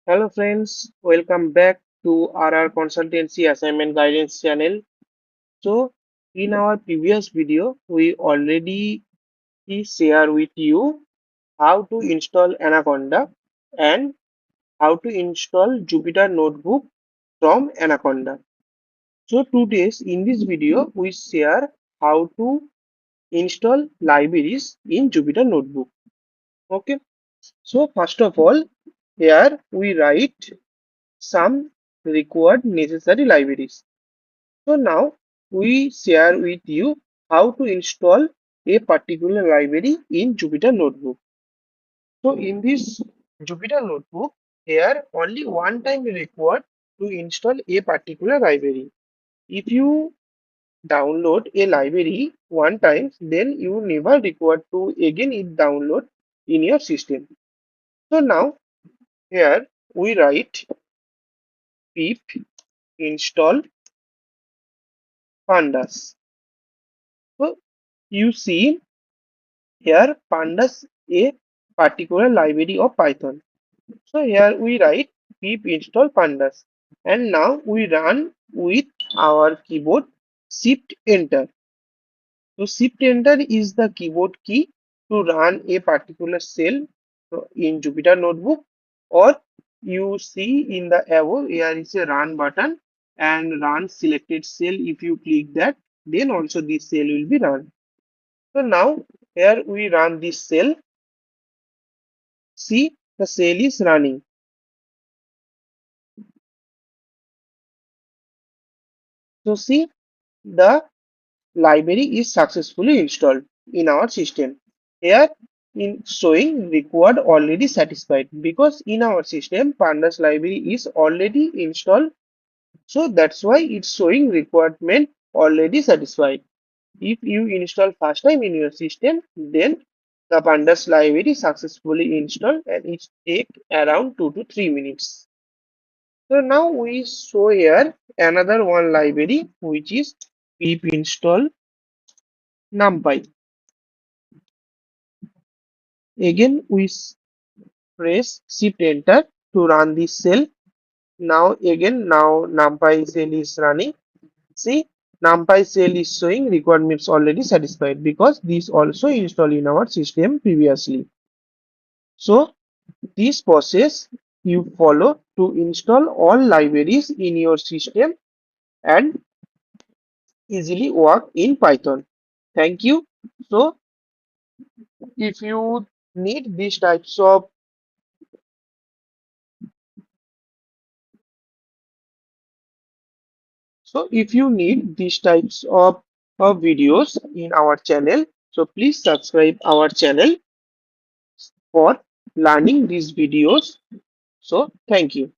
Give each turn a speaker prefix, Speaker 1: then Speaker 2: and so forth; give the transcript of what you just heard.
Speaker 1: Hello friends, welcome back to RR Consultancy Assignment Guidance channel. So in our previous video, we already share with you how to install Anaconda and how to install Jupyter Notebook from Anaconda. So today's in this video, we share how to install libraries in Jupyter Notebook. Okay. So first of all, here we write some required necessary libraries. So now we share with you how to install a particular library in Jupyter Notebook. So in this Jupyter Notebook, here only one time required to install a particular library. If you download a library one time, then you never required to again it download in your system. So now here we write pip install pandas. So you see here pandas a particular library of Python. So here we write pip install pandas and now we run with our keyboard shift enter. So shift enter is the keyboard key to run a particular cell in Jupyter Notebook, or you see in the above here is a run button and run selected cell. If you click that, then also this cell will be run. So now here we run this cell. See, the cell is running. So see, the library is successfully installed in our system. Here in showing required already satisfied because in our system pandas library is already installed. So that's why it's showing requirement already satisfied. If you install first time in your system, then the pandas library successfully installed and it take around 2 to 3 minutes. So now we show here another one library which is pip install numpy. Again we press shift enter to run this cell. Now numpy cell is running. See, numpy cell is showing requirements already satisfied because this also installed in our system previously. So this process you follow to install all libraries in your system and easily work in Python. Thank you. So if you need these types of if you need these types of videos in our channel, so please subscribe our channel for learning these videos. So thank you.